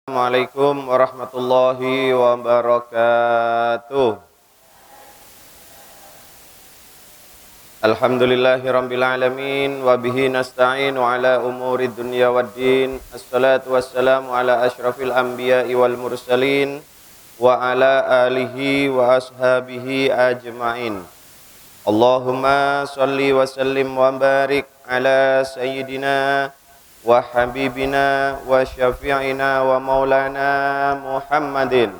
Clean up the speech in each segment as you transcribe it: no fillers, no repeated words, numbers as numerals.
Assalamualaikum warahmatullahi wabarakatuh. Alhamdulillahirabbil alamin wa bihi nasta'inu ala umurid dunya waddin. Assalatu wassalamu ala asyrafil anbiya'i wal mursalin wa ala alihi wa ashabihi ajma'in. Allahumma salli wa sallim wa barik ala sayyidina wa habibina wa syafi'ina wa maulana Muhammadin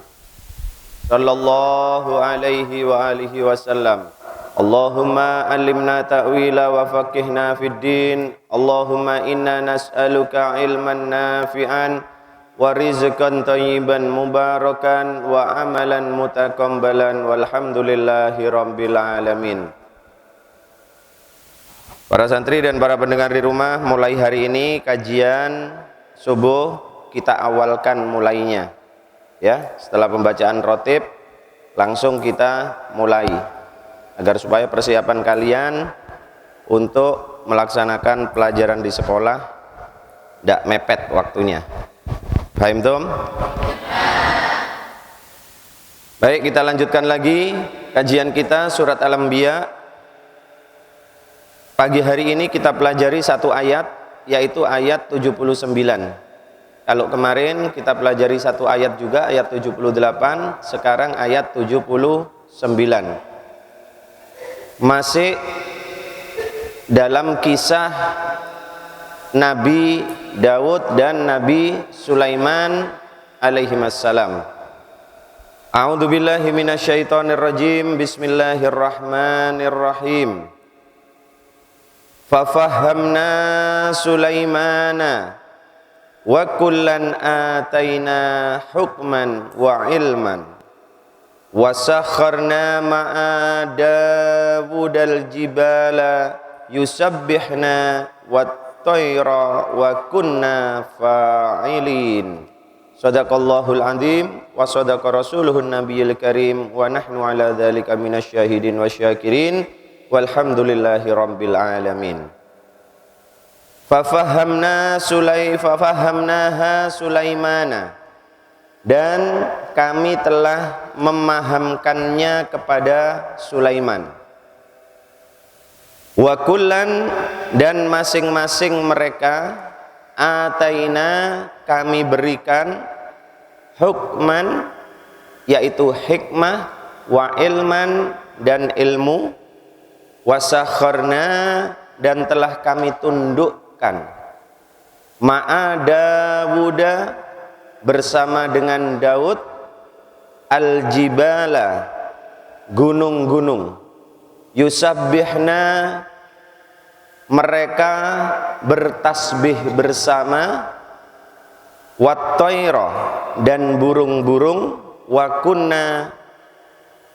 sallallahu alaihi wa alihi wasallam. Allahumma alimna ta'wila wa faqihna fid din. Allahumma inna nas'aluka ilman nafi'an wa rizqan thayyiban mubarakan wa amalan mutaqabbalan walhamdulillahi rabbil alamin. Para santri dan para pendengar di rumah, mulai hari ini kajian subuh kita awalkan mulainya. Ya, setelah pembacaan rotib langsung kita mulai agar supaya persiapan kalian untuk melaksanakan pelajaran di sekolah tidak mepet waktunya. Paham tum? Baik, kita lanjutkan lagi kajian kita surat Al-Anbiya. Pagi hari ini kita pelajari satu ayat, yaitu ayat 79. Kalau kemarin kita pelajari satu ayat juga, ayat 78, sekarang ayat 79. Masih dalam kisah Nabi Daud dan Nabi Sulaiman alaihimassalam. A'udzubillahi minasyaitonirrajim. Bismillahirrahmanirrahim. Fafahamna Sulaimana wa kullan ataina hukman wa ilman wa sakharna ma'a Dawudal jibala yusabbihna wat tayra wa kunna fa'ilin. Shadaqallahul azim wa shadaqa rasuluhun nabiyil karim wa nahnu ala dzalika minasyahidin wasyakirin walhamdulillahi rabbil alamin. Fafahamnaha Sulaimana, dan kami telah memahamkannya kepada Sulaiman. Wa kullan, dan masing-masing mereka, ataina, kami berikan, hukman, yaitu hikmah, wa ilman, dan ilmu, wasakharna, dan telah kami tundukkan, ma'a Dawuda, bersama dengan Daud, al-jibala, gunung-gunung, yusabbihna, mereka bertasbih bersama, wat-tayra, dan burung-burung, wa kunna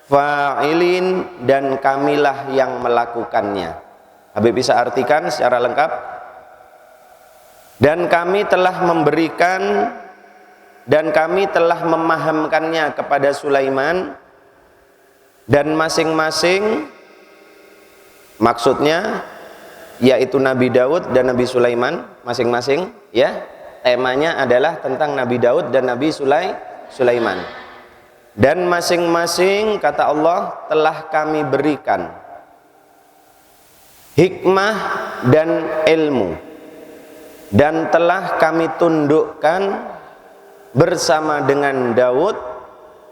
fa'ilin, dan kamilah yang melakukannya. Habib bisa artikan secara lengkap. Dan kami telah memberikan dan kami telah memahamkannya kepada Sulaiman, dan masing-masing, maksudnya yaitu Nabi Daud dan Nabi Sulaiman masing-masing, ya, temanya adalah tentang Nabi Daud dan Nabi Sulaiman. Dan masing-masing, kata Allah, telah kami berikan hikmah dan ilmu, dan telah kami tundukkan bersama dengan Daud,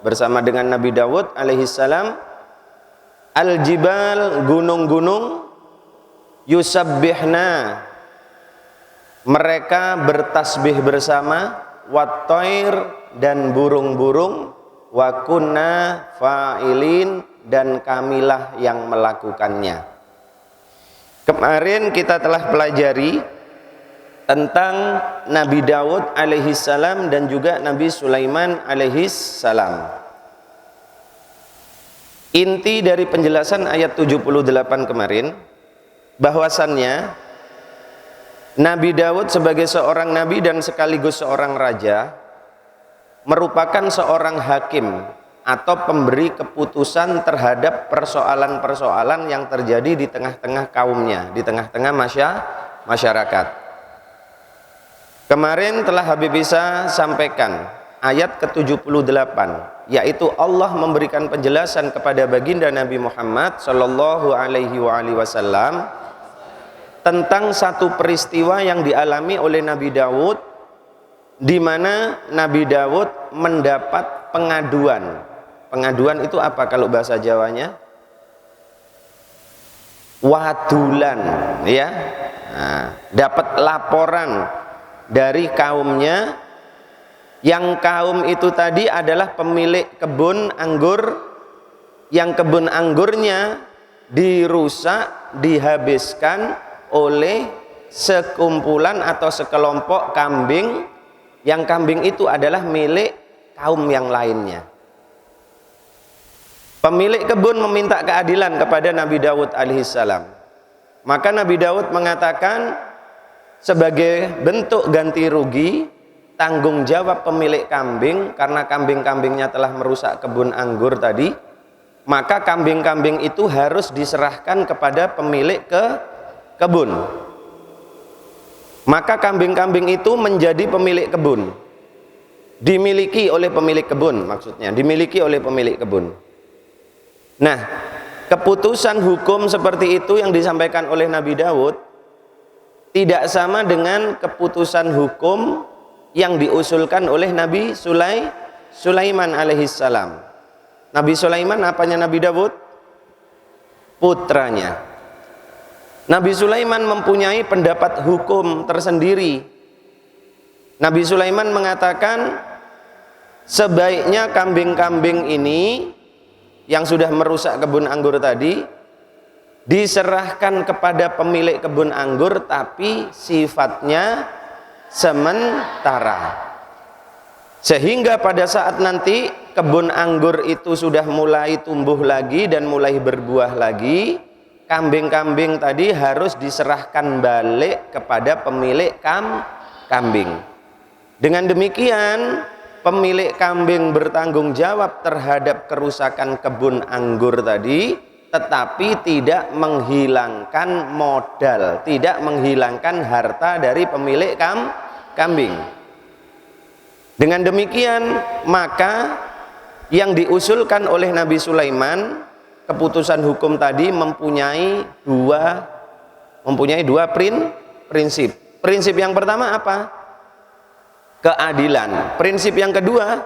bersama dengan Nabi Daud alaihissalam, al-jibal, gunung-gunung, yusabbihna, mereka bertasbih bersama, wat-tayr, dan burung-burung, wa kunna fa'ilin, dan kamilah yang melakukannya. Kemarin kita telah pelajari tentang Nabi Daud alaihissalam dan juga Nabi Sulaiman alaihissalam. Inti dari penjelasan ayat 78 kemarin, bahwasannya Nabi Daud sebagai seorang nabi dan sekaligus seorang raja merupakan seorang hakim atau pemberi keputusan terhadap persoalan-persoalan yang terjadi di tengah-tengah kaumnya, di tengah-tengah masyarakat. Kemarin telah Habib Isa sampaikan ayat ke-78, yaitu Allah memberikan penjelasan kepada baginda Nabi Muhammad sallallahu alaihi wasallam tentang satu peristiwa yang dialami oleh Nabi Daud, di mana Nabi Daud mendapat pengaduan. Pengaduan itu apa kalau bahasa Jawanya? Wadulan, ya. Nah, dapat laporan dari kaumnya, yang kaum itu tadi adalah pemilik kebun anggur, yang kebun anggurnya dirusak, dihabiskan oleh sekumpulan atau sekelompok kambing, yang kambing itu adalah milik kaum yang lainnya. Pemilik kebun meminta keadilan kepada Nabi Daud alaihissalam. Maka Nabi Daud mengatakan, sebagai bentuk ganti rugi, tanggung jawab pemilik kambing, karena kambing-kambingnya telah merusak kebun anggur tadi, maka kambing-kambing itu harus diserahkan kepada pemilik kebun. Maka kambing-kambing itu menjadi pemilik kebun, dimiliki oleh pemilik kebun, maksudnya dimiliki oleh pemilik kebun. Nah, keputusan hukum seperti itu yang disampaikan oleh Nabi Daud tidak sama dengan keputusan hukum yang diusulkan oleh Nabi Sulaiman alaihissalam. Nabi Sulaiman apanya Nabi Daud? Putranya. Nabi Sulaiman mempunyai pendapat hukum tersendiri. Nabi Sulaiman mengatakan, sebaiknya kambing-kambing ini yang sudah merusak kebun anggur tadi diserahkan kepada pemilik kebun anggur, tapi sifatnya sementara, sehingga pada saat nanti kebun anggur itu sudah mulai tumbuh lagi dan mulai berbuah lagi, kambing-kambing tadi harus diserahkan balik kepada pemilik kambing. Dengan demikian pemilik kambing bertanggung jawab terhadap kerusakan kebun anggur tadi, tetapi tidak menghilangkan modal, tidak menghilangkan harta dari pemilik kambing. Dengan demikian, maka yang diusulkan oleh Nabi Sulaiman, keputusan hukum tadi mempunyai dua prinsip. Prinsip yang pertama apa? Keadilan. Prinsip yang kedua,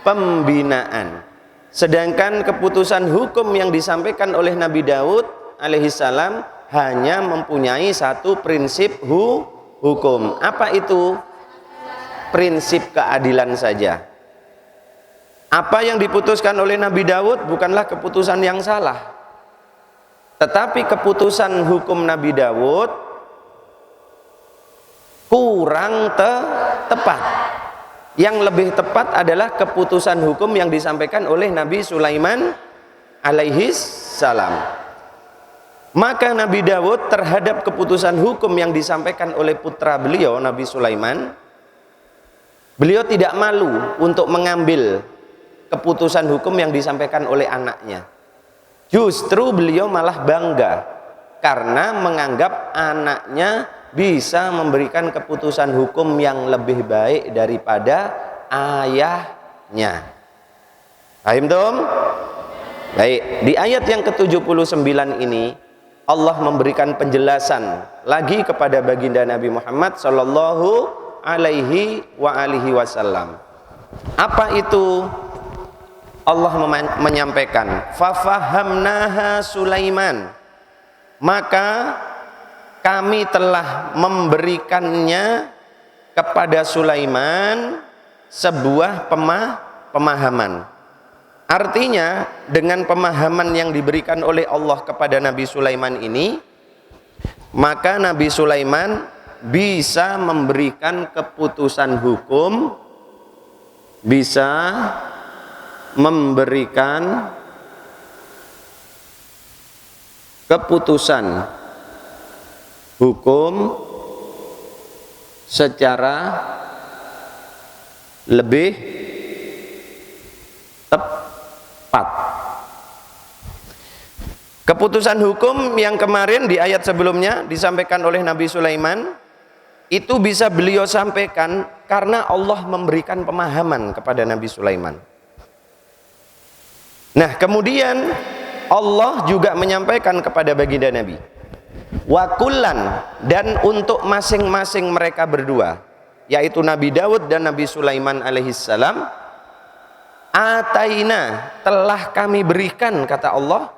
pembinaan. Sedangkan keputusan hukum yang disampaikan oleh Nabi Daud alaihissalam hanya mempunyai satu prinsip hukum. Apa itu? Prinsip keadilan saja. Apa yang diputuskan oleh Nabi Daud bukanlah keputusan yang salah, tetapi keputusan hukum Nabi Daud kurang tepat. Yang lebih tepat adalah keputusan hukum yang disampaikan oleh Nabi Sulaiman alaihissalam. Maka Nabi Daud terhadap keputusan hukum yang disampaikan oleh putra beliau Nabi Sulaiman, beliau tidak malu untuk mengambil keputusan hukum yang disampaikan oleh anaknya. Justru beliau malah bangga karena menganggap anaknya bisa memberikan keputusan hukum yang lebih baik daripada ayahnya. Paham tom? Baik, di ayat yang ke-79 ini Allah memberikan penjelasan lagi kepada baginda Nabi Muhammad sallallahu alaihi wasallam. Apa itu? Allah menyampaikan, fafahamnaha Sulaiman, maka kami telah memberikannya kepada Sulaiman sebuah pemahaman. Artinya dengan pemahaman yang diberikan oleh Allah kepada Nabi Sulaiman ini, maka Nabi Sulaiman bisa memberikan keputusan hukum, bisa memberikan keputusan hukum secara lebih tepat. Keputusan hukum yang kemarin di ayat sebelumnya disampaikan oleh Nabi Sulaiman itu bisa beliau sampaikan karena Allah memberikan pemahaman kepada Nabi Sulaiman. Nah, kemudian Allah juga menyampaikan kepada baginda Nabi, wa kullan, dan untuk masing-masing mereka berdua, yaitu Nabi Daud dan Nabi Sulaiman alaihissalam, ataina, telah kami berikan, kata Allah,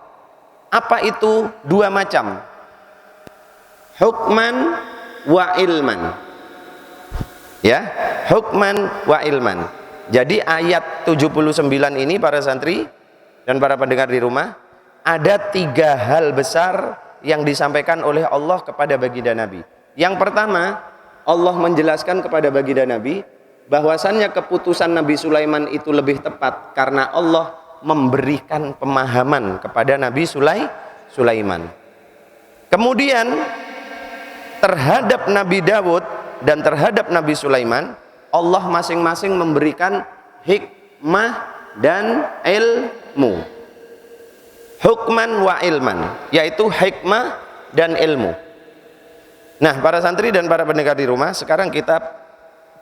apa itu? Dua macam, hukman wa ilman. Ya, hukman wa ilman. Jadi ayat 79 ini para santri dan para pendengar di rumah, ada 3 hal besar yang disampaikan oleh Allah kepada baginda Nabi. Yang pertama, Allah menjelaskan kepada baginda Nabi bahwasannya keputusan Nabi Sulaiman itu lebih tepat karena Allah memberikan pemahaman kepada Nabi Sulaiman. Kemudian terhadap Nabi Daud dan terhadap Nabi Sulaiman, Allah masing-masing memberikan hikmah dan ilmu. Hukman wa ilman, yaitu hikmah dan ilmu. Nah, para santri dan para pendengar di rumah, sekarang kita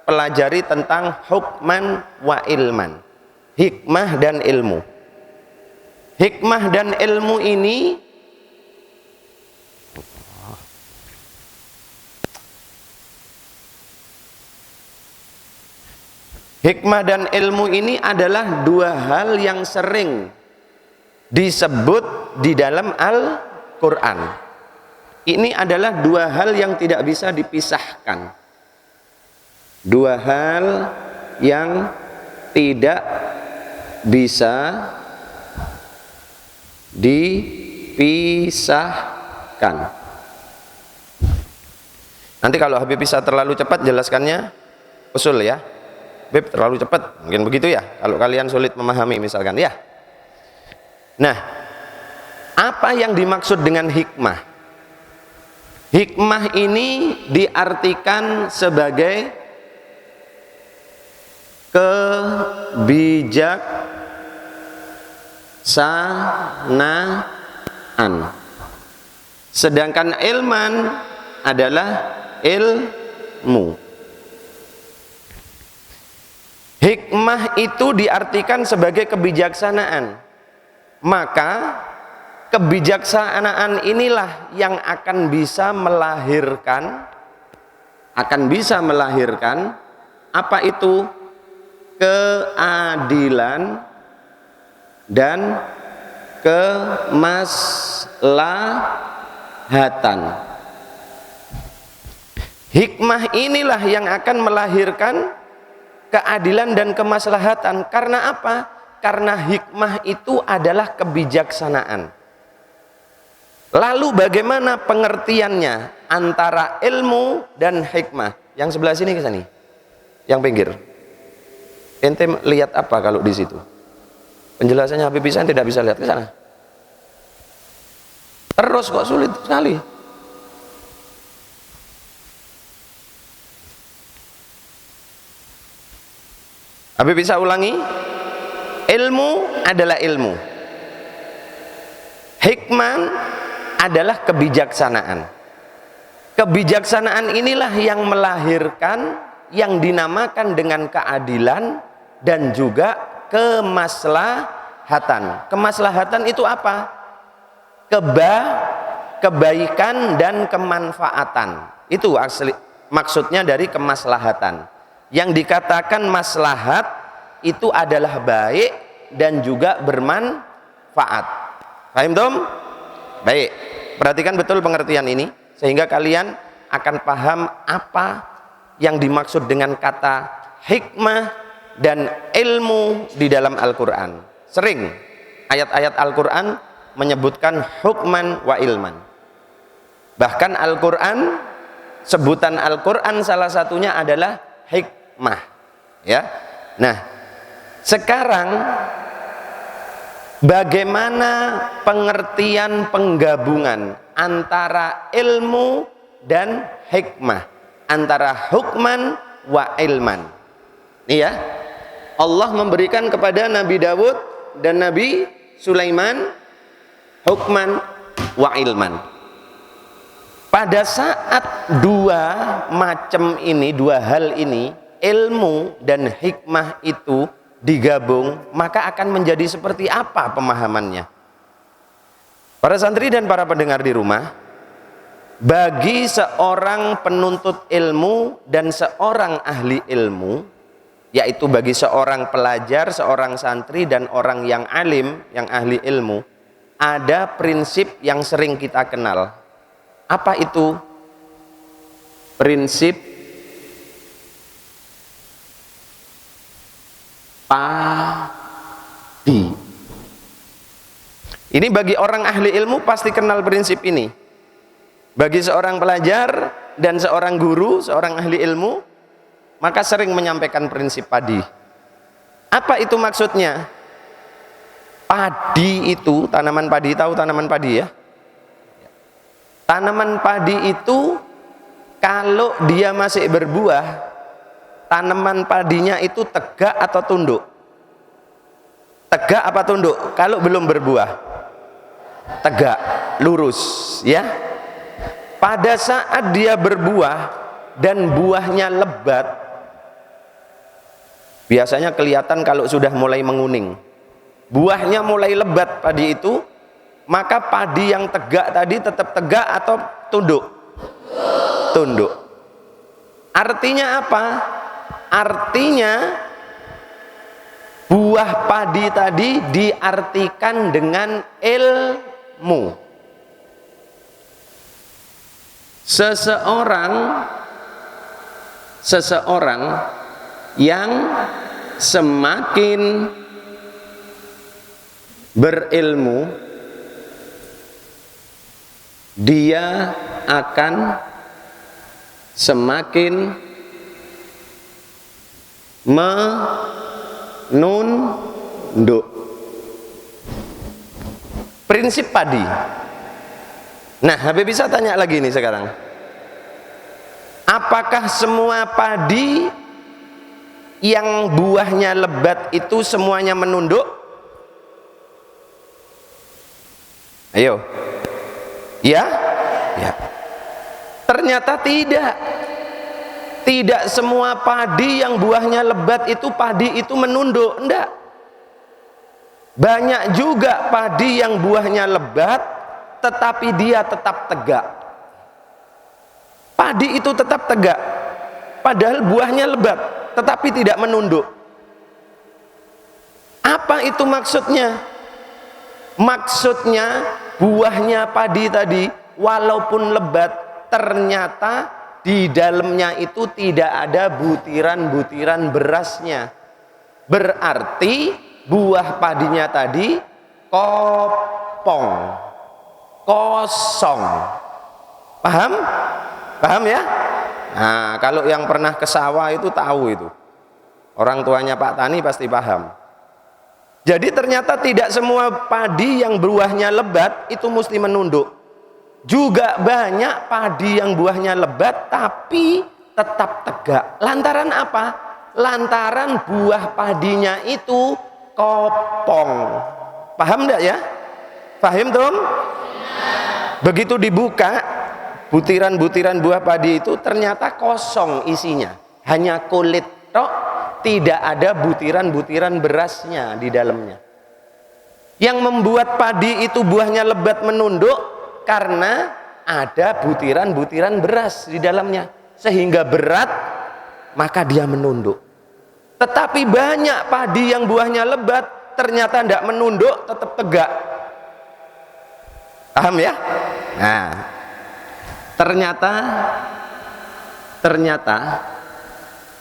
pelajari tentang hukman wa ilman, hikmah dan ilmu. Hikmah dan ilmu ini adalah 2 hal yang sering disebut di dalam Al-Quran. Ini adalah 2 hal yang tidak bisa dipisahkan. 2 hal yang tidak bisa dipisahkan. Nanti kalau Habib bisa terlalu cepat jelaskannya usul ya. Habib terlalu cepat, mungkin begitu ya. Kalau kalian sulit memahami misalkan ya. Nah, apa yang dimaksud dengan hikmah? Hikmah ini diartikan sebagai kebijaksanaan. Sedangkan ilman adalah ilmu. Hikmah itu diartikan sebagai kebijaksanaan. Maka kebijaksanaan inilah yang akan bisa melahirkan apa itu? Keadilan dan kemaslahatan. Hikmah inilah yang akan melahirkan keadilan dan kemaslahatan. Karena apa? Karena hikmah itu adalah kebijaksanaan. Lalu bagaimana pengertiannya antara ilmu dan hikmah? Yang sebelah sini ke sini, yang pinggir. Ente lihat apa kalau di situ? Penjelasannya Habib Ihsan tidak bisa lihat ke sana. Terus kok sulit sekali. Habib bisa ulangi. Ilmu adalah ilmu. Hikmah adalah kebijaksanaan. Kebijaksanaan inilah yang melahirkan yang dinamakan dengan keadilan dan juga kemaslahatan. Kemaslahatan itu apa? Kebaikan dan kemanfaatan. Itu asli maksudnya dari kemaslahatan. Yang dikatakan maslahat itu adalah baik dan juga bermanfaat. Paham Tom? Baik, perhatikan betul pengertian ini sehingga kalian akan paham apa yang dimaksud dengan kata hikmah dan ilmu di dalam Al-Quran. Sering ayat-ayat Al-Quran menyebutkan hukman wa ilman. Bahkan Al-Quran, sebutan Al-Quran salah satunya adalah hikmah. Ya. Nah, sekarang bagaimana pengertian penggabungan antara ilmu dan hikmah, antara hukman wa ilman. Ini ya, Allah memberikan kepada Nabi Daud dan Nabi Sulaiman hukman wa ilman. Pada saat dua macam ini, dua hal ini, ilmu dan hikmah itu digabung, maka akan menjadi seperti apa pemahamannya? Para santri dan para pendengar di rumah, bagi seorang penuntut ilmu dan seorang ahli ilmu, yaitu bagi seorang pelajar, seorang santri dan orang yang alim, yang ahli ilmu, ada prinsip yang sering kita kenal. Apa itu? Prinsip padi. Ini bagi orang ahli ilmu pasti kenal prinsip ini. Bagi seorang pelajar dan seorang guru, seorang ahli ilmu, maka sering menyampaikan prinsip padi. Apa itu maksudnya? Padi itu, tanaman padi, tahu tanaman padi ya? Tanaman padi itu kalau dia masih berbuah, tanaman padinya itu tegak atau tunduk? Tegak apa tunduk? Kalau belum berbuah, tegak, lurus, ya. Pada saat dia berbuah dan buahnya lebat, biasanya kelihatan kalau sudah mulai menguning. Buahnya mulai lebat padi itu, maka padi yang tegak tadi tetap tegak atau tunduk? Tunduk. Artinya apa? Artinya buah padi tadi diartikan dengan ilmu. Seseorang yang semakin berilmu, dia akan semakin menunduk. Prinsip padi. Nah, Habib bisa tanya lagi nih sekarang. Apakah semua padi yang buahnya lebat itu semuanya menunduk? Ayo. Ya? Ya. Ternyata tidak. Tidak semua padi yang buahnya lebat itu padi itu menunduk, enggak. Banyak juga padi yang buahnya lebat tetapi dia tetap tegak. Padi itu tetap tegak padahal buahnya lebat tetapi tidak menunduk. Apa itu maksudnya? Maksudnya buahnya padi tadi walaupun lebat, ternyata di dalamnya itu tidak ada butiran-butiran berasnya. Berarti buah padinya tadi kopong, kosong. Paham? Paham ya? Nah, kalau yang pernah ke sawah itu tahu itu. Orang tuanya Pak Tani pasti paham. Jadi ternyata tidak semua padi yang buahnya lebat itu mesti menunduk. Juga banyak padi yang buahnya lebat tapi tetap tegak. Lantaran apa? Lantaran buah padinya itu kopong. Paham enggak ya? Paham Tom? Begitu dibuka, butiran-butiran buah padi itu ternyata kosong isinya. Hanya kulit tok, tidak ada butiran-butiran berasnya di dalamnya. Yang membuat padi itu buahnya lebat menunduk karena ada butiran-butiran beras di dalamnya, sehingga berat, maka dia menunduk. Tetapi banyak padi yang buahnya lebat ternyata tidak menunduk, tetap tegak. Paham ya? Nah, ternyata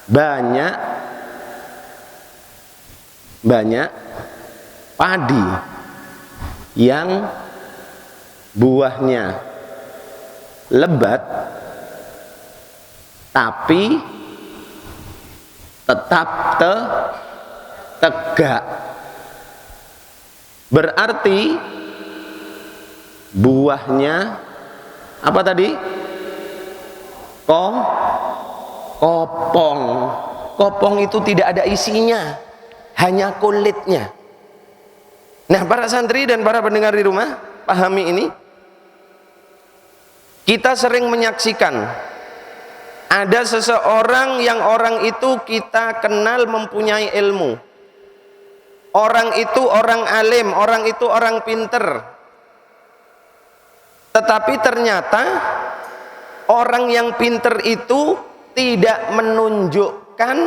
banyak padi yang buahnya lebat tapi tetap tegak. Berarti buahnya apa tadi? Kopong. Kopong itu tidak ada isinya, hanya kulitnya. Nah, para santri dan para pendengar di rumah, pahami ini. Kita sering menyaksikan ada seseorang yang orang itu kita kenal mempunyai ilmu. Orang itu orang alim, orang itu orang pinter. Tetapi ternyata orang yang pinter itu tidak menunjukkan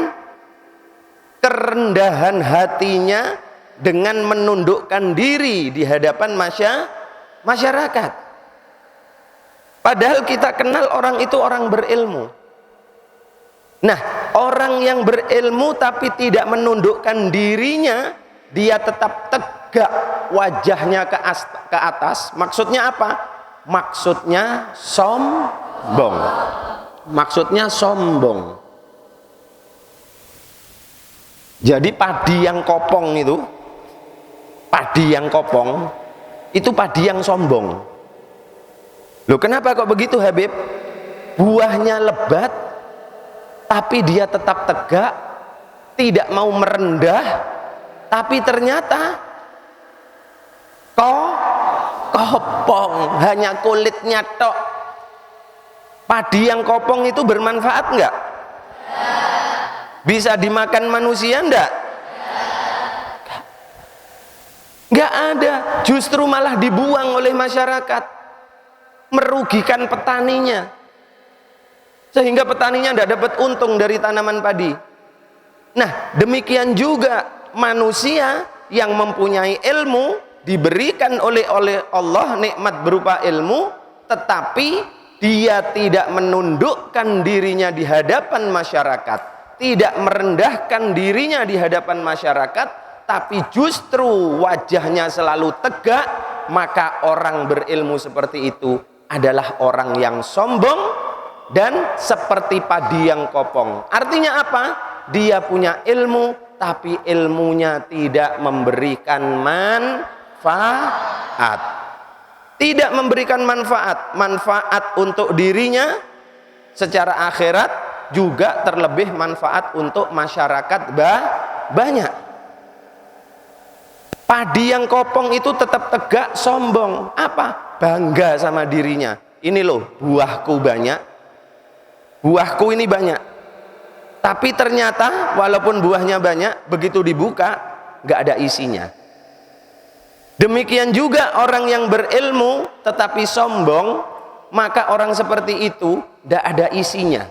kerendahan hatinya dengan menundukkan diri di hadapan masyarakat. Padahal kita kenal orang itu orang berilmu. Nah, orang yang berilmu tapi tidak menundukkan dirinya, dia tetap tegak wajahnya ke atas. Maksudnya apa? Maksudnya sombong. Maksudnya sombong. Jadi padi yang kopong itu, padi yang kopong itu padi yang sombong. Loh, kenapa kok begitu Habib? Buahnya lebat tapi dia tetap tegak, tidak mau merendah, tapi ternyata kopong, hanya kulitnya tok. Padi yang kopong itu bermanfaat enggak? Bisa dimakan manusia enggak? Enggak ada, justru malah dibuang oleh masyarakat, merugikan petaninya, sehingga petaninya tidak dapat untung dari tanaman padi. Nah, demikian juga manusia yang mempunyai ilmu, diberikan oleh Allah nikmat berupa ilmu, tetapi dia tidak menundukkan dirinya di hadapan masyarakat, tidak merendahkan dirinya di hadapan masyarakat, tapi justru wajahnya selalu tegak, maka orang berilmu seperti itu adalah orang yang sombong dan seperti padi yang kopong. Artinya apa? Dia punya ilmu tapi ilmunya tidak memberikan manfaat. Tidak memberikan manfaat untuk dirinya secara akhirat, juga terlebih manfaat untuk masyarakat banyak. Padi yang kopong itu tetap tegak, sombong. Apa? Bangga sama dirinya. Ini loh, buahku banyak, buahku ini banyak. Tapi ternyata walaupun buahnya banyak, begitu dibuka nggak ada isinya. Demikian juga orang yang berilmu tetapi sombong, maka orang seperti itu tidak ada isinya.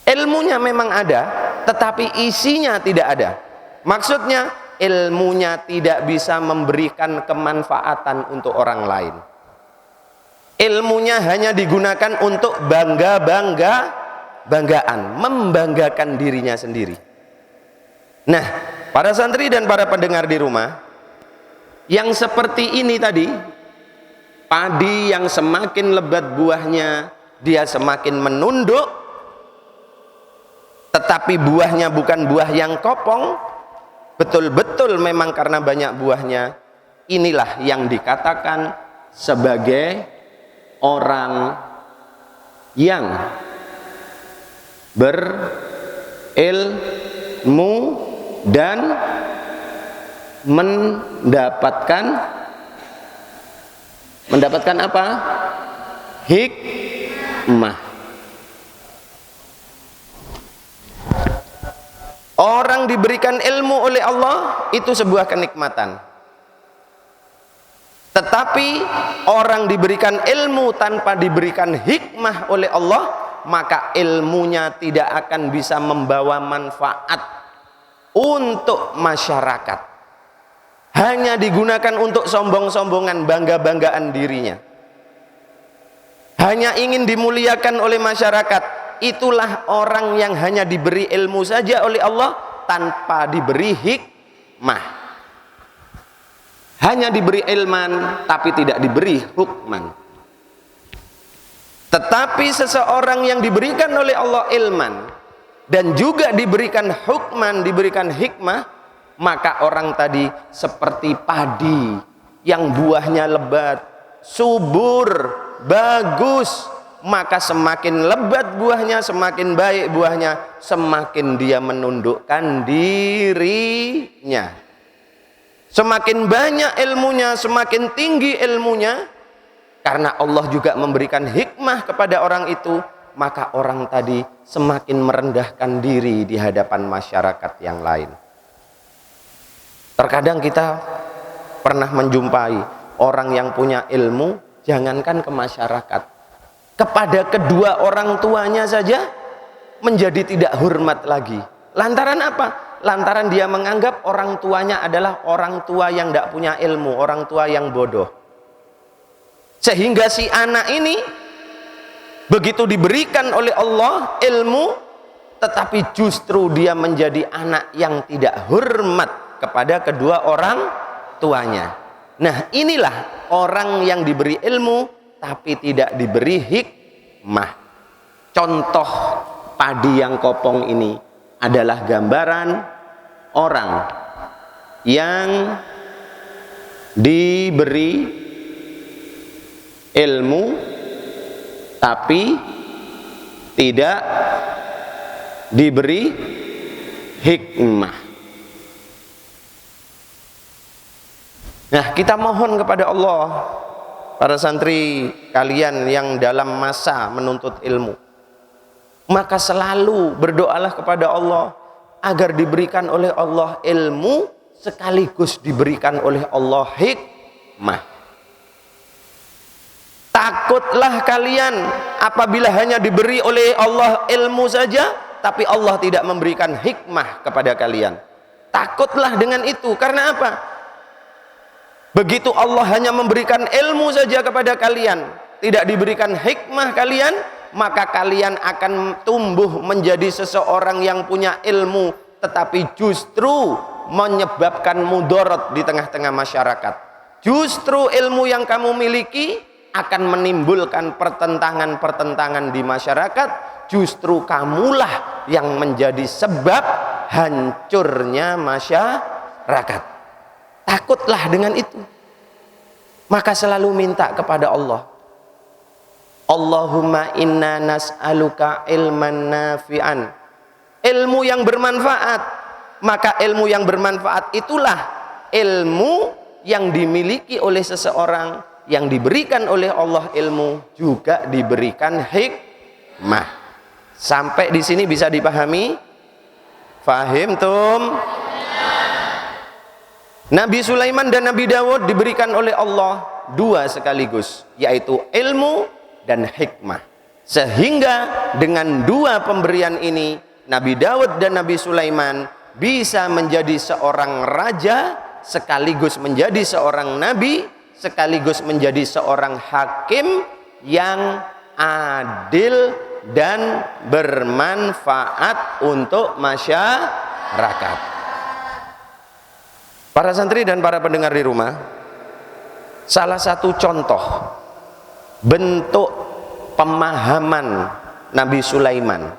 Ilmunya memang ada, tetapi isinya tidak ada. Maksudnya ilmunya tidak bisa memberikan kemanfaatan untuk orang lain. Ilmunya hanya digunakan untuk banggaan, membanggakan dirinya sendiri. Nah, para santri dan para pendengar di rumah, yang seperti ini tadi, padi yang semakin lebat buahnya, dia semakin menunduk, tetapi buahnya bukan buah yang kopong, betul-betul memang karena banyak buahnya. Inilah yang dikatakan sebagai orang yang berilmu dan mendapatkan apa? Hikmah. Orang diberikan ilmu oleh Allah itu sebuah kenikmatan. Tetapi orang diberikan ilmu tanpa diberikan hikmah oleh Allah, maka ilmunya tidak akan bisa membawa manfaat untuk masyarakat. Hanya digunakan untuk sombong-sombongan, bangga-banggaan dirinya. Hanya ingin dimuliakan oleh masyarakat. Itulah orang yang hanya diberi ilmu saja oleh Allah tanpa diberi hikmah. Hanya diberi ilman tapi tidak diberi hukman. Tetapi seseorang yang diberikan oleh Allah ilman dan juga diberikan hukman, diberikan hikmah, maka orang tadi seperti padi yang buahnya lebat, subur, bagus. Maka semakin lebat buahnya, semakin baik buahnya, semakin dia menundukkan dirinya. Semakin banyak ilmunya, semakin tinggi ilmunya, karena Allah juga memberikan hikmah kepada orang itu, maka orang tadi semakin merendahkan diri di hadapan masyarakat yang lain. Terkadang kita pernah menjumpai orang yang punya ilmu, jangankan ke masyarakat, kepada kedua orang tuanya saja menjadi tidak hormat lagi. Lantaran apa? Lantaran dia menganggap orang tuanya adalah orang tua yang tidak punya ilmu, orang tua yang bodoh. Sehingga si anak ini begitu diberikan oleh Allah ilmu, tetapi justru dia menjadi anak yang tidak hormat kepada kedua orang tuanya. Nah, inilah orang yang diberi ilmu tapi tidak diberi hikmah. Contoh padi yang kopong ini adalah gambaran orang yang diberi ilmu tapi tidak diberi hikmah. Nah, kita mohon kepada Allah, para santri kalian yang dalam masa menuntut ilmu, maka selalu berdoalah kepada Allah agar diberikan oleh Allah ilmu sekaligus diberikan oleh Allah hikmah. Takutlah kalian apabila hanya diberi oleh Allah ilmu saja tapi Allah tidak memberikan hikmah kepada kalian. Takutlah dengan itu. Karena apa? Begitu Allah hanya memberikan ilmu saja kepada kalian, tidak diberikan hikmah kalian, maka kalian akan tumbuh menjadi seseorang yang punya ilmu tetapi justru menyebabkan mudarat di tengah-tengah masyarakat. Justru ilmu yang kamu miliki akan menimbulkan pertentangan-pertentangan di masyarakat. Justru kamulah yang menjadi sebab hancurnya masyarakat. Takutlah dengan itu. Maka selalu minta kepada Allah, Allahumma inna nas'aluka ilman nafi'an, ilmu yang bermanfaat. Maka ilmu yang bermanfaat itulah ilmu yang dimiliki oleh seseorang, yang diberikan oleh Allah ilmu juga diberikan hikmah. Sampai di sini bisa dipahami? Fahim tum? Nabi Sulaiman dan Nabi Dawud diberikan oleh Allah dua sekaligus, yaitu ilmu dan hikmah. Sehingga dengan dua pemberian ini, Nabi Dawud dan Nabi Sulaiman bisa menjadi seorang raja, sekaligus menjadi seorang nabi, sekaligus menjadi seorang hakim yang adil dan bermanfaat untuk masyarakat. Para santri dan para pendengar di rumah, salah satu contoh bentuk pemahaman Nabi Sulaiman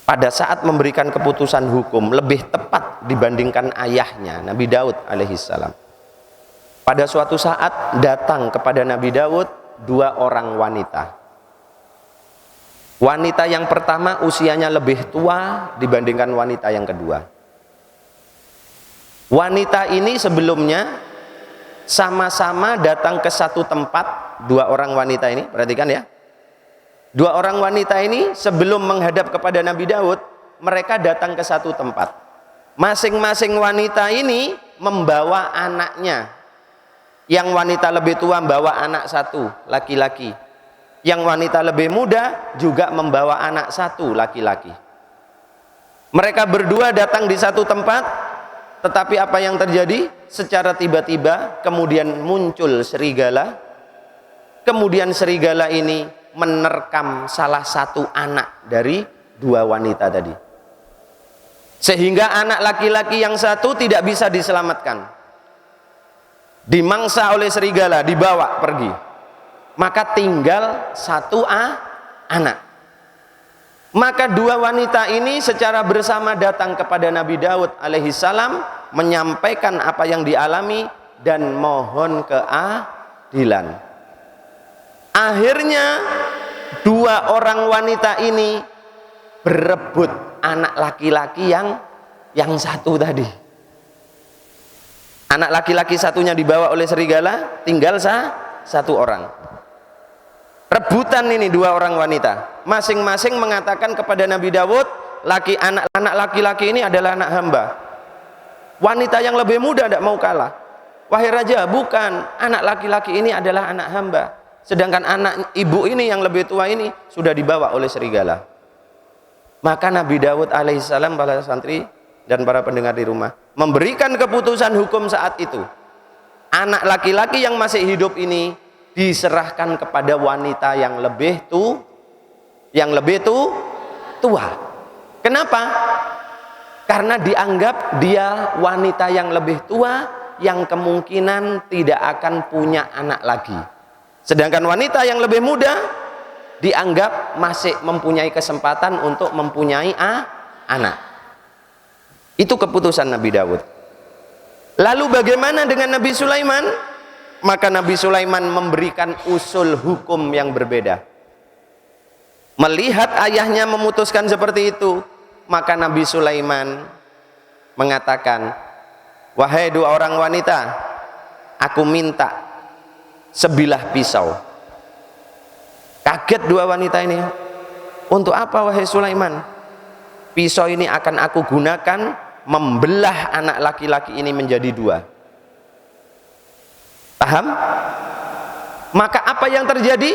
pada saat memberikan keputusan hukum lebih tepat dibandingkan ayahnya Nabi Daud alaihissalam. Pada suatu saat datang kepada Nabi Daud dua orang wanita. Wanita yang pertama usianya lebih tua dibandingkan wanita yang kedua. Wanita ini sebelumnya sama-sama datang ke satu tempat. Dua orang wanita ini, perhatikan ya, dua orang wanita ini sebelum menghadap kepada Nabi Daud, mereka datang ke satu tempat. Masing-masing wanita ini membawa anaknya. Yang wanita lebih tua membawa anak satu, laki-laki. Yang wanita lebih muda juga membawa anak satu, laki-laki. Mereka berdua datang di satu tempat. Tetapi apa yang terjadi? Secara tiba-tiba kemudian muncul serigala. Kemudian serigala ini menerkam salah satu anak dari dua wanita tadi. Sehingga anak laki-laki yang satu tidak bisa diselamatkan. Dimangsa oleh serigala, dibawa pergi. Maka tinggal satu anak. Maka dua wanita ini secara bersama datang kepada Nabi Daud alaihissalam, menyampaikan apa yang dialami dan mohon keadilan. Akhirnya dua orang wanita ini berebut anak laki-laki yang satu tadi. Anak laki-laki satunya dibawa oleh serigala, tinggal satu orang. Rebutan ini dua orang wanita, masing-masing mengatakan kepada Nabi Daud, anak laki-laki ini adalah anak hamba. Wanita yang lebih muda tidak mau kalah. Wahai raja, bukan, anak laki-laki ini adalah anak hamba, sedangkan anak ibu ini yang lebih tua ini sudah dibawa oleh serigala. Maka Nabi Daud alaihissalam, para santri dan para pendengar di rumah, memberikan keputusan hukum saat itu. Anak laki-laki yang masih hidup ini diserahkan kepada wanita yang lebih tua. Kenapa? Karena dianggap dia wanita yang lebih tua yang kemungkinan tidak akan punya anak lagi. Sedangkan wanita yang lebih muda dianggap masih mempunyai kesempatan untuk mempunyai anak. Itu keputusan Nabi Daud. Lalu bagaimana dengan Nabi Sulaiman? Maka Nabi Sulaiman memberikan usul hukum yang berbeda. Melihat ayahnya memutuskan seperti itu, maka Nabi Sulaiman mengatakan, wahai dua orang wanita, aku minta sebilah pisau. Kaget dua wanita ini. Untuk apa wahai Sulaiman? Pisau ini akan aku gunakan membelah anak laki-laki ini menjadi dua. Paham? Maka apa yang terjadi?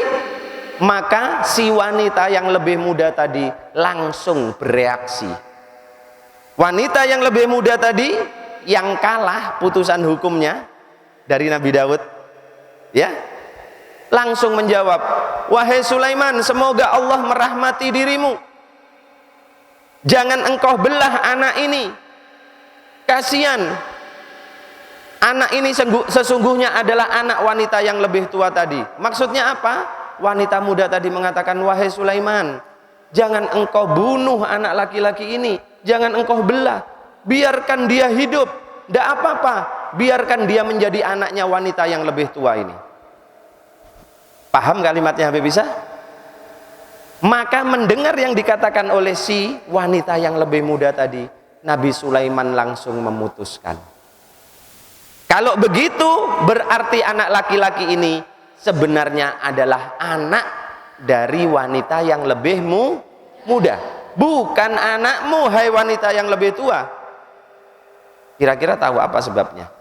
Maka si wanita yang lebih muda tadi langsung bereaksi. Wanita yang lebih muda tadi yang kalah putusan hukumnya dari Nabi Daud, ya, langsung menjawab, wahai Sulaiman, semoga Allah merahmati dirimu. Jangan engkau belah anak ini. Kasihan. Anak ini sesungguhnya adalah anak wanita yang lebih tua tadi. Maksudnya apa? Wanita muda tadi mengatakan, wahai Sulaiman, jangan engkau bunuh anak laki-laki ini, jangan engkau belah, biarkan dia hidup, tidak apa-apa, biarkan dia menjadi anaknya wanita yang lebih tua ini. Paham kalimatnya Habib Isa? Maka mendengar yang dikatakan oleh si wanita yang lebih muda tadi, Nabi Sulaiman langsung memutuskan, kalau begitu berarti anak laki-laki ini sebenarnya adalah anak dari wanita yang lebih muda, bukan anakmu hai wanita yang lebih tua. Kira-kira tahu apa sebabnya?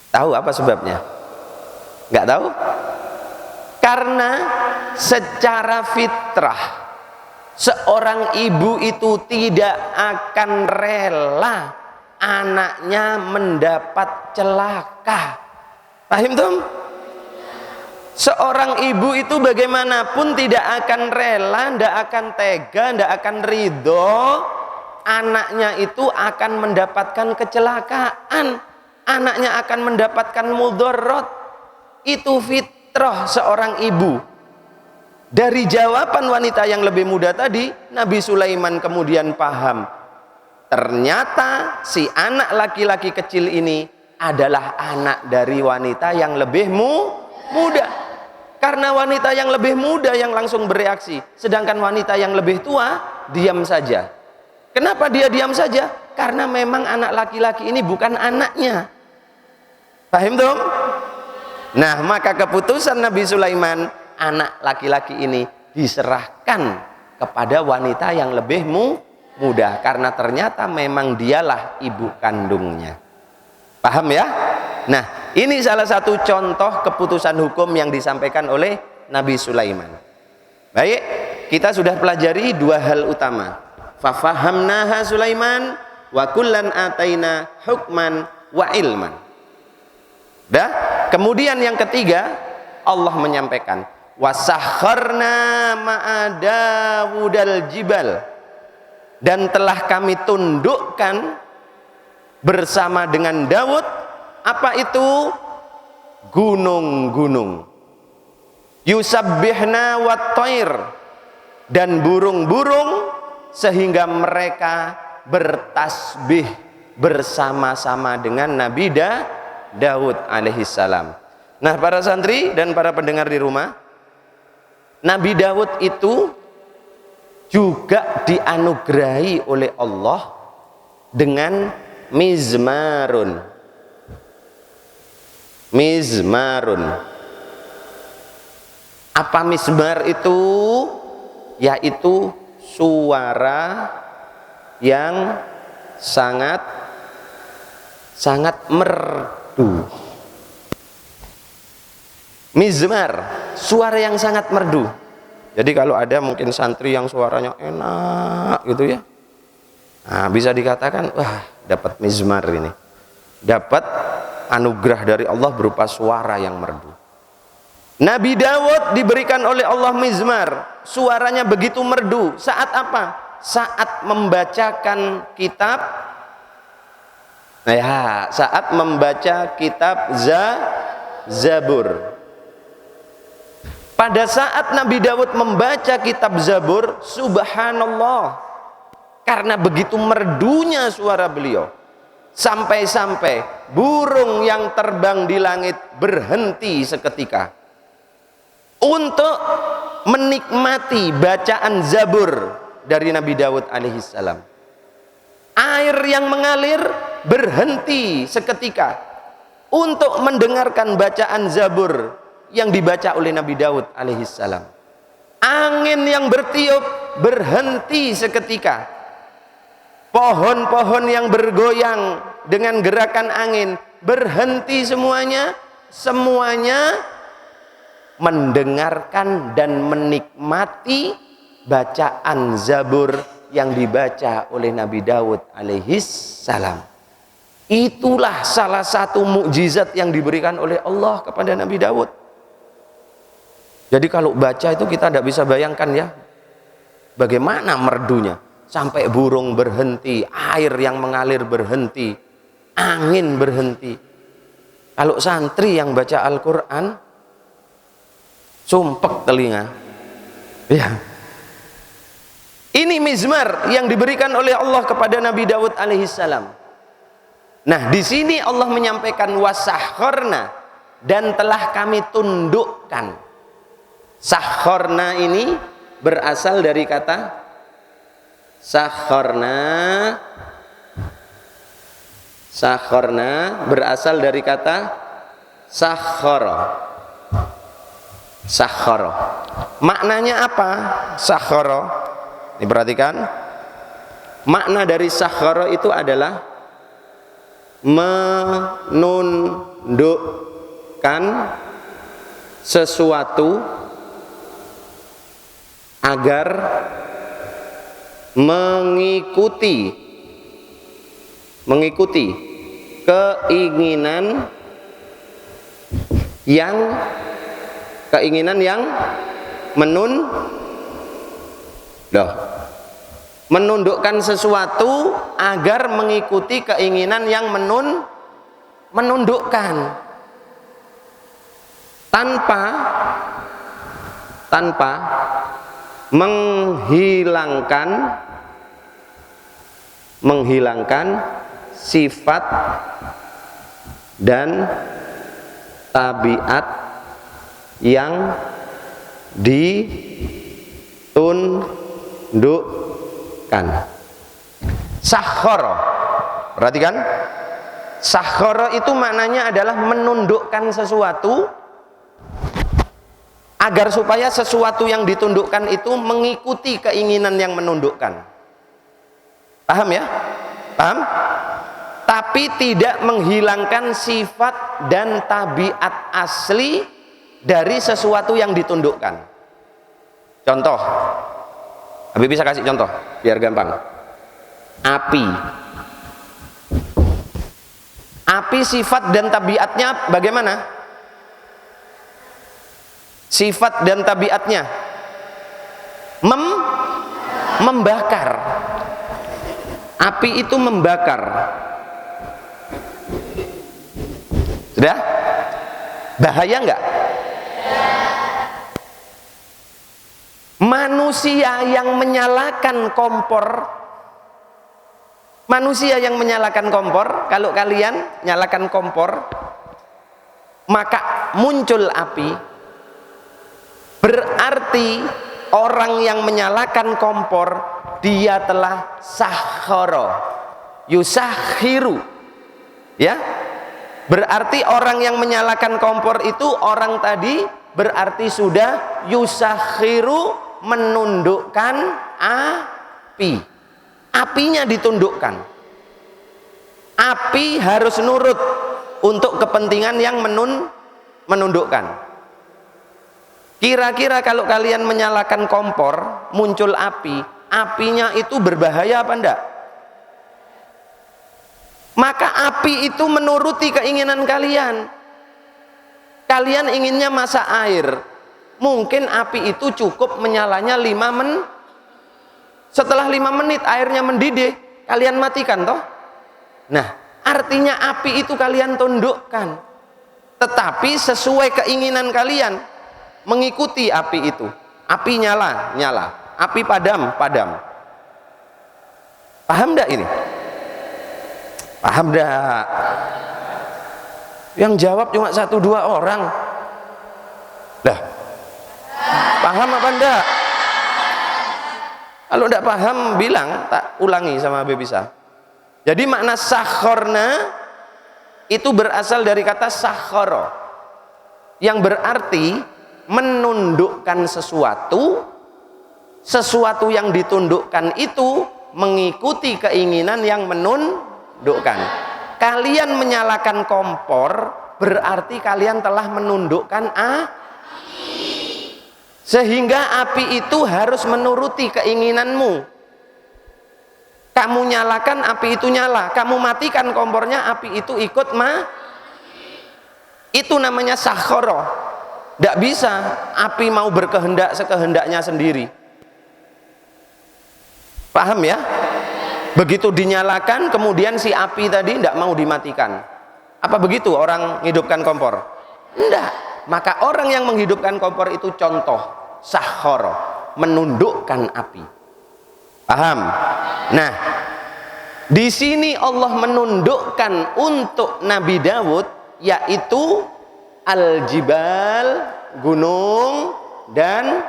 Tahu apa sebabnya? Nggak tahu? Karena secara fitrah seorang ibu itu tidak akan rela anaknya mendapat celaka. Paham tuh? Seorang ibu itu bagaimanapun tidak akan rela, tidak akan tega, tidak akan ridho anaknya itu akan mendapatkan kecelakaan, anaknya akan mendapatkan mudarat. Itu fitrah seorang ibu. Dari jawaban wanita yang lebih muda tadi, Nabi Sulaiman kemudian paham, ternyata si anak laki-laki kecil ini adalah anak dari wanita yang lebih muda. Karena wanita yang lebih muda yang langsung bereaksi, sedangkan wanita yang lebih tua diam saja. Kenapa dia diam saja? Karena memang anak laki-laki ini bukan anaknya. Paham dong? Nah, maka keputusan Nabi Sulaiman, anak laki-laki ini diserahkan kepada wanita yang lebih muda, karena ternyata memang dialah ibu kandungnya. Paham ya? Nah, ini salah satu contoh keputusan hukum yang disampaikan oleh Nabi Sulaiman. Baik, kita sudah pelajari dua hal utama. Fafahamnaha Sulaiman wa kullan ataina hukman wa ilman. Dah? Kemudian yang ketiga, Allah menyampaikan, wasakharna ma'adawudal jibal, dan telah kami tundukkan bersama dengan Daud, apa itu? Gunung-gunung. Yusabbihna wat-thair, dan burung-burung, sehingga mereka bertasbih bersama-sama dengan Nabi Daud alaihissalam. Nah, para santri dan para pendengar di rumah, Nabi Daud itu juga dianugerahi oleh Allah dengan mizmarun. Mizmarun. Apa mizmar itu? Yaitu suara yang sangat merdu. Mizmar, suara yang sangat merdu. Jadi kalau ada mungkin santri yang suaranya enak gitu ya, nah, bisa dikatakan wah dapat mizmar ini, dapat anugerah dari Allah berupa suara yang merdu. Nabi Dawud diberikan oleh Allah mizmar, suaranya begitu merdu. Saat apa? Saat membacakan kitab, saat membaca kitab Zabur. Pada saat Nabi Dawud membaca kitab Zabur, subhanallah, karena begitu merdunya suara beliau, sampai-sampai burung yang terbang di langit berhenti seketika untuk menikmati bacaan Zabur dari Nabi Dawud alaihissalam. Air yang mengalir berhenti seketika untuk mendengarkan bacaan Zabur yang dibaca oleh Nabi Daud alaihissalam. Angin yang bertiup berhenti seketika. Pohon-pohon yang bergoyang dengan gerakan angin berhenti semuanya. Semuanya mendengarkan dan menikmati bacaan Zabur yang dibaca oleh Nabi Daud alaihissalam. Itulah salah satu mukjizat yang diberikan oleh Allah kepada Nabi Daud. Jadi kalau baca itu kita tidak bisa bayangkan ya, bagaimana merdunya, sampai burung berhenti, air yang mengalir berhenti, angin berhenti. Kalau santri yang baca Al-Quran, sumpek telinga. Ya. Ini mizmar yang diberikan oleh Allah kepada Nabi Daud alaihissalam. Nah, di sini Allah menyampaikan wasahorna, dan telah kami tundukkan. Sahorna ini berasal dari kata sahorna. Sahorna berasal dari kata sahoro. Sahoro. Maknanya apa? Sahoro. Diperhatikan. Makna dari sahoro itu adalah menundukkan sesuatu agar mengikuti keinginan yang menundukkan sesuatu agar mengikuti keinginan yang menundukkan, tanpa menghilangkan sifat dan tabiat yang ditundukkan. Sahkhara, perhatikan, sahkhara itu maknanya adalah menundukkan sesuatu agar supaya sesuatu yang ditundukkan itu mengikuti keinginan yang menundukkan. Paham ya? Paham? Tapi tidak menghilangkan sifat dan tabiat asli dari sesuatu yang ditundukkan. Contoh, Habib bisa kasih contoh biar gampang. Api sifat dan tabiatnya bagaimana? Sifat dan tabiatnya membakar. Api itu membakar. Sudah? Bahaya enggak? Manusia yang menyalakan kompor, kalau kalian nyalakan kompor maka muncul api, berarti orang yang menyalakan kompor dia telah sahkhara, yusakhiru, ya, Berarti orang yang menyalakan kompor itu orang tadi berarti sudah yusakhiru, menundukkan api. Apinya ditundukkan. Api harus nurut untuk kepentingan yang menundukkan. Kira-kira kalau kalian menyalakan kompor, muncul api, apinya itu berbahaya apa enggak? Maka api itu menuruti keinginan kalian. Kalian inginnya masak air, mungkin api itu cukup menyalanya 5 menit. Setelah 5 menit airnya mendidih, kalian matikan toh. Nah, artinya api itu kalian tundukkan, tetapi sesuai keinginan kalian, mengikuti api itu. Api nyala, nyala. Api padam, padam. Paham enggak ini? Paham enggak? Yang jawab cuma 1-2 orang. Dah. Paham apa enggak? Kalau enggak paham bilang, tak ulangi sama Habib Isa. Jadi makna sakhorna itu berasal dari kata sakhara, yang berarti menundukkan sesuatu. Sesuatu yang ditundukkan itu mengikuti keinginan yang menundukkan. Kalian menyalakan kompor berarti kalian telah menundukkan sehingga api itu harus menuruti keinginanmu. Kamu nyalakan, api itu nyala. Kamu matikan kompornya, api itu ikut itu namanya sakhara. Tidak bisa api mau berkehendak sekehendaknya sendiri. Paham ya? Begitu dinyalakan, kemudian si api tadi tidak mau dimatikan. Apa begitu orang menghidupkan kompor? Tidak. Maka orang yang menghidupkan kompor itu contoh sakhara, menundukkan api. Paham? Nah, di sini Allah menundukkan untuk Nabi Daud, yaitu al-jibal, gunung, dan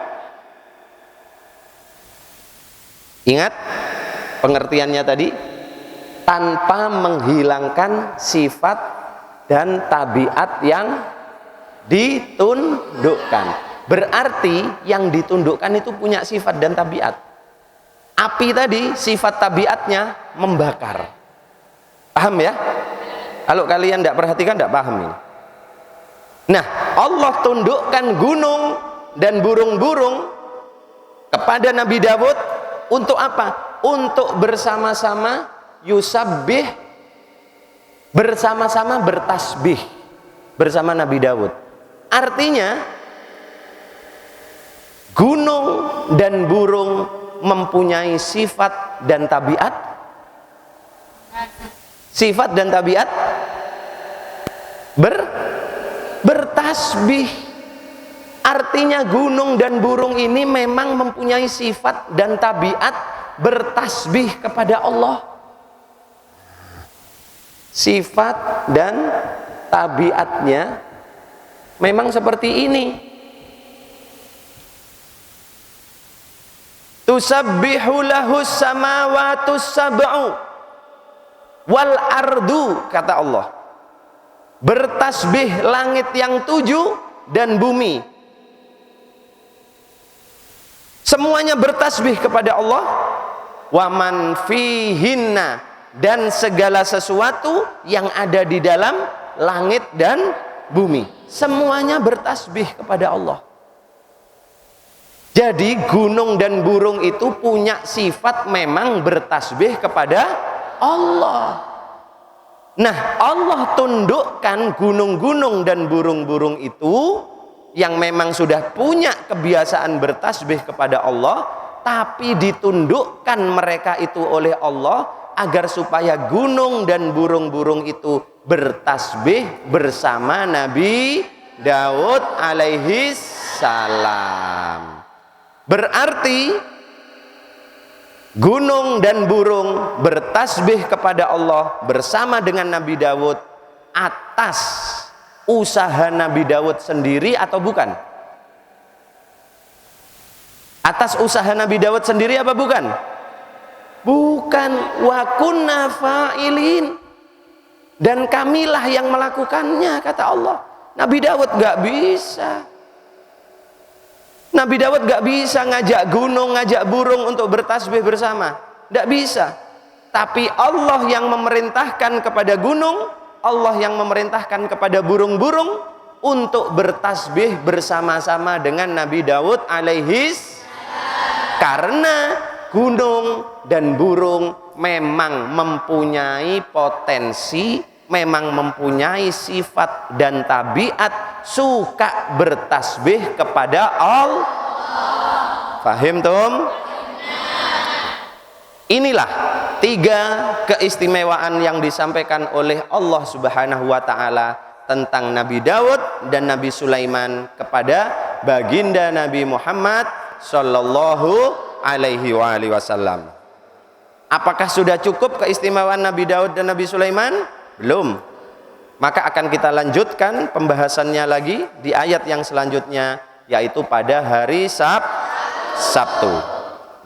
ingat pengertiannya tadi, tanpa menghilangkan sifat dan tabiat yang ditundukkan. Berarti yang ditundukkan itu punya sifat dan tabiat. Api tadi sifat tabiatnya membakar. Paham ya? Kalau kalian tidak perhatikan tidak paham ini. Nah, Allah tundukkan gunung dan burung-burung kepada Nabi Daud untuk apa? Untuk bersama-sama yusabbih, bersama-sama bertasbih bersama Nabi Daud. Artinya gunung dan burung mempunyai sifat dan tabiat, sifat dan tabiat bertasbih. Artinya gunung dan burung ini memang mempunyai sifat dan tabiat bertasbih kepada Allah. Sifat dan tabiatnya memang seperti ini. Tusabbihu lahus samawatus sab'u wal ardu, kata Allah. Bertasbih langit yang 7 dan bumi. Semuanya bertasbih kepada Allah. Wa man fihinna, dan segala sesuatu yang ada di dalam langit dan bumi. Semuanya bertasbih kepada Allah. Jadi gunung dan burung itu punya sifat memang bertasbih kepada Allah. Nah, Allah tundukkan gunung-gunung dan burung-burung itu yang memang sudah punya kebiasaan bertasbih kepada Allah, tapi ditundukkan mereka itu oleh Allah agar supaya gunung dan burung-burung itu bertasbih bersama Nabi Daud alaihi salam. Berarti gunung dan burung bertasbih kepada Allah bersama dengan Nabi Daud atas usaha Nabi Daud sendiri atau bukan? Atas usaha Nabi Daud sendiri apa bukan? Bukan. Wa kunna fa'ilin. Dan kamilah yang melakukannya, kata Allah. Nabi Daud gak bisa. Nabi Daud gak bisa ngajak gunung, ngajak burung untuk bertasbih bersama. Gak bisa. Tapi Allah yang memerintahkan kepada gunung, Allah yang memerintahkan kepada burung-burung untuk bertasbih bersama-sama dengan Nabi Daud alaihis. Karena gunung dan burung memang mempunyai potensi, memang mempunyai sifat dan tabiat suka bertasbih kepada Allah. Fahim tum? Inilah 3 keistimewaan yang disampaikan oleh Allah Subhanahu wa taala tentang Nabi Daud dan Nabi Sulaiman kepada baginda Nabi Muhammad sallallahu alaihi wasallam. Apakah sudah cukup keistimewaan Nabi Daud dan Nabi Sulaiman? Belum. Maka akan kita lanjutkan pembahasannya lagi di ayat yang selanjutnya, yaitu pada hari Sabtu.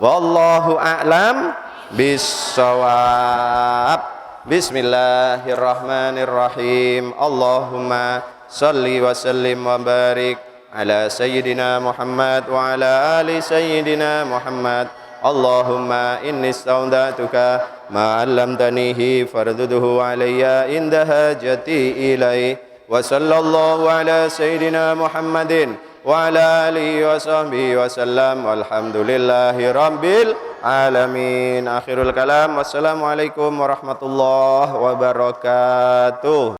Wallahu a'lam bissawab. Bismillahirrahmanirrahim. Allahumma salli wa sallim wa barik ala sayyidina Muhammad wa ala ali sayyidina Muhammad. Allahumma inni ista'udatuka ma 'allamtanihi farduduhu alayya inda hajati ilai. Wa sallallahu ala sayyidina Muhammadin wa ala alihi wa sahbihi wa sallam. Walhamdulillahi rabbil alamin. Akhirul kalam. Wassalamualaikum warahmatullahi wabarakatuh.